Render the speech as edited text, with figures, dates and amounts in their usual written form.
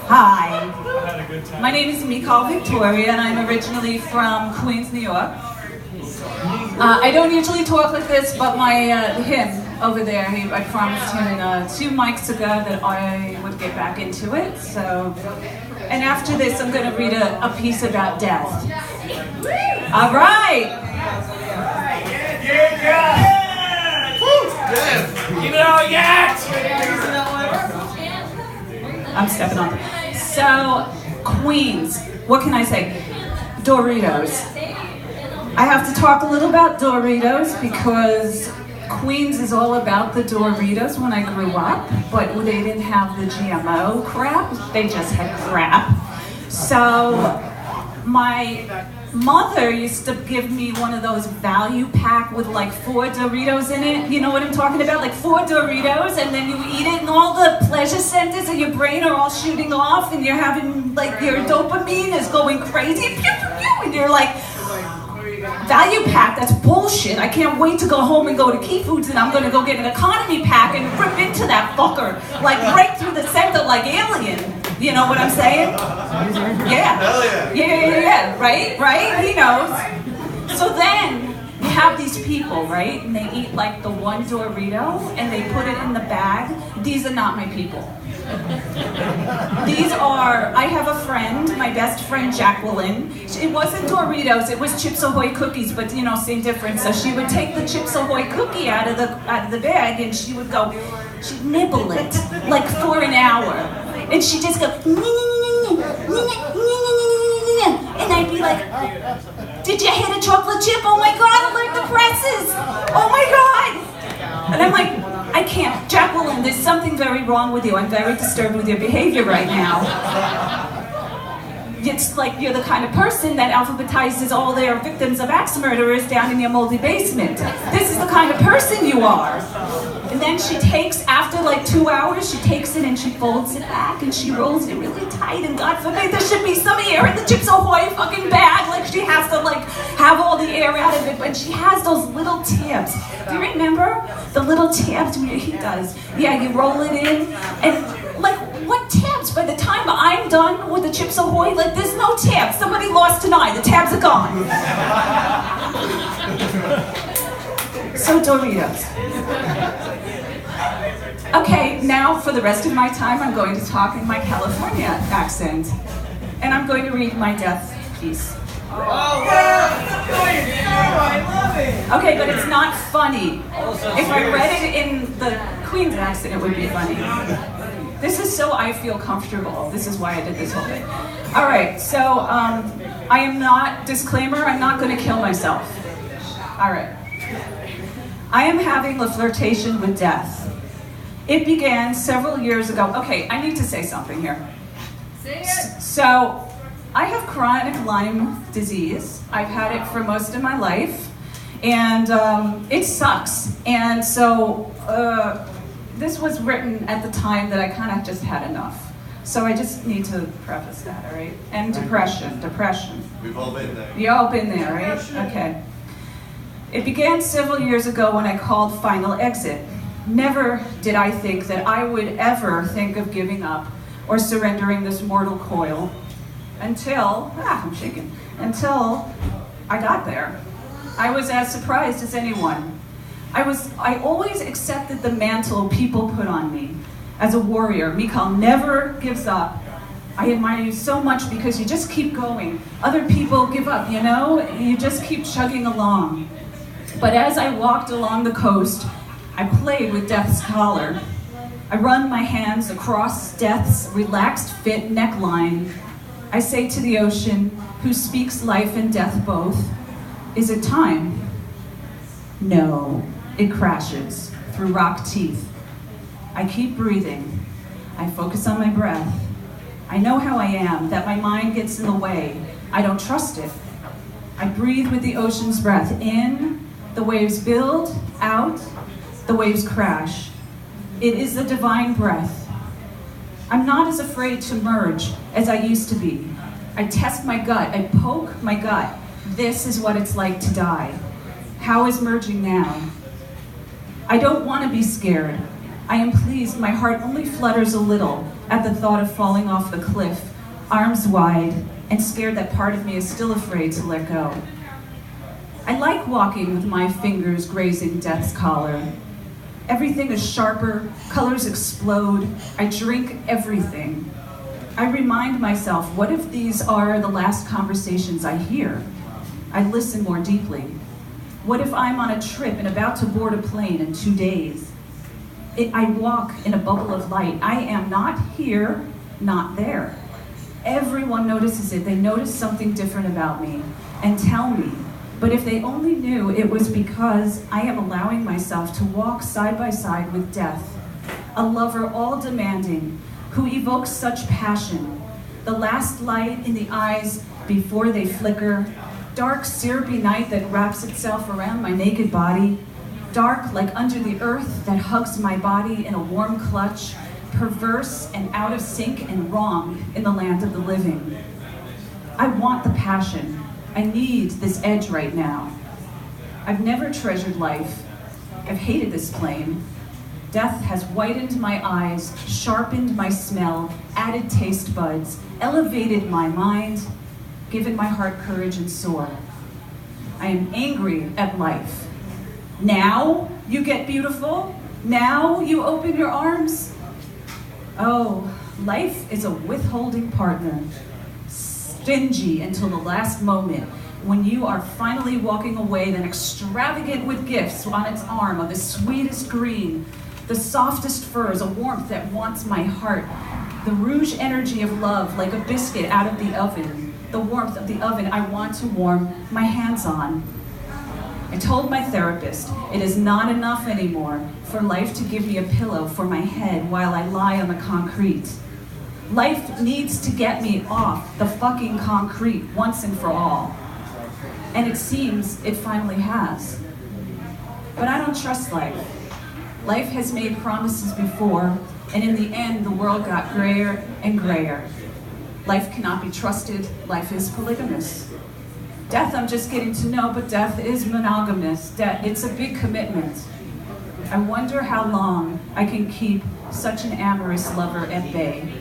Hi. My name is Mikal Victoria, and I'm originally from Queens, New York. I don't usually talk like this, but him over there, I promised him 2 mics ago that I would get back into it. So, and after this, I'm going to read a piece about death. All right. Keep it all yet! I'm stepping on. So, Queens. What can I say? Doritos. I have to talk a little about Doritos because Queens is all about the Doritos when I grew up, but they didn't have the GMO crap. They just had crap. So, my mother used to give me one of those value pack with like 4 Doritos in it. You know what I'm talking about? Like 4 Doritos, and then you eat it and all the pleasure centers of your brain are all shooting off and you're having like your dopamine is going crazy. Pew, pew, pew, and you're like, value pack, that's bullshit. I can't wait to go home and go to Key Foods and I'm gonna go get an economy pack and rip into that fucker. Like right through the center like Alien. You know what I'm saying? Yeah. Hell yeah. Yeah. Right? He knows. So then you have these people, right? And they eat like the 1 Dorito and they put it in the bag. These are not my people. I have a friend, my best friend Jacqueline. It wasn't Doritos, it was Chips Ahoy cookies, but same difference. So she would take the Chips Ahoy cookie out of the bag and she'd nibble it like for an hour. And she'd just go, and I'd be like, did you hit a chocolate chip? Oh my God, alert the presses! Oh my God! And I'm like, I can't. Jacqueline, there's something very wrong with you. I'm very disturbed with your behavior right now. It's like you're the kind of person that alphabetizes all their victims of axe murderers down in your moldy basement. This is the kind of person you are. And then she takes, after like 2 hours, she takes it and she folds it back and she rolls it really tight. And God forbid there should be some air in the Chips Ahoy fucking bag. Like she has to like have all the air out of it. But she has those little tabs. Do you remember the little tabs? He does. Yeah, you roll it in and like what tabs? By the time I'm done with the Chips Ahoy, like there's no tabs. Somebody lost an eye. The tabs are gone. So Doritos. Okay, now for the rest of my time, I'm going to talk in my California accent. And I'm going to read my death piece. Oh, yeah! I love it! Okay, but it's not funny. If I read it in the Queen's accent, it would be funny. This is so I feel comfortable. This is why I did this whole thing. All right, so I am not, disclaimer, I'm not going to kill myself. All right. I am having a flirtation with death. It began several years ago. Okay, I need to say something here. Say it. So, I have chronic Lyme disease. I've had it for most of my life, and it sucks. And so, this was written at the time that I kind of just had enough. So I just need to preface that, all right? And depression. We've all been there. You all been there, right? Okay. It began several years ago when I called Final Exit. Never did I think that I would ever think of giving up or surrendering this mortal coil until I got there. I was as surprised as anyone. I always accepted the mantle people put on me as a warrior. Mikal never gives up. I admire you so much because you just keep going. Other people give up, you just keep chugging along. But as I walked along the coast, I played with death's collar. I run my hands across death's relaxed fit neckline. I say to the ocean, who speaks life and death both, is it time? No, it crashes through rock teeth. I keep breathing. I focus on my breath. I know how I am, that my mind gets in the way. I don't trust it. I breathe with the ocean's breath in. The waves build, out, the waves crash. It is the divine breath. I'm not as afraid to merge as I used to be. I test my gut, I poke my gut. This is what it's like to die. How is merging now? I don't want to be scared. I am pleased my heart only flutters a little at the thought of falling off the cliff, arms wide, and scared that part of me is still afraid to let go. I like walking with my fingers grazing death's collar. Everything is sharper, colors explode, I drink everything. I remind myself, what if these are the last conversations I hear? I listen more deeply. What if I'm on a trip and about to board a plane in 2 days? I walk in a bubble of light. I am not here, not there. Everyone notices it. They notice something different about me and tell me. But if they only knew it was because I am allowing myself to walk side by side with death, a lover all demanding, who evokes such passion, the last light in the eyes before they flicker, dark syrupy night that wraps itself around my naked body, dark like under the earth that hugs my body in a warm clutch, perverse and out of sync and wrong in the land of the living. I want the passion. I need this edge right now. I've never treasured life. I've hated this plane. Death has whitened my eyes, sharpened my smell, added taste buds, elevated my mind, given my heart courage and soar. I am angry at life. Now you get beautiful? Now you open your arms? Oh, life is a withholding partner. Stingy until the last moment, when you are finally walking away, then extravagant with gifts on its arm of the sweetest green, the softest furs, a warmth that wants my heart, the rouge energy of love like a biscuit out of the oven, the warmth of the oven I want to warm my hands on. I told my therapist it is not enough anymore for life to give me a pillow for my head while I lie on the concrete. Life needs to get me off the fucking concrete once and for all. And it seems it finally has. But I don't trust life. Life has made promises before, and in the end, the world got grayer and grayer. Life cannot be trusted. Life is polygamous. Death I'm just getting to know, but death is monogamous. It's a big commitment. I wonder how long I can keep such an amorous lover at bay.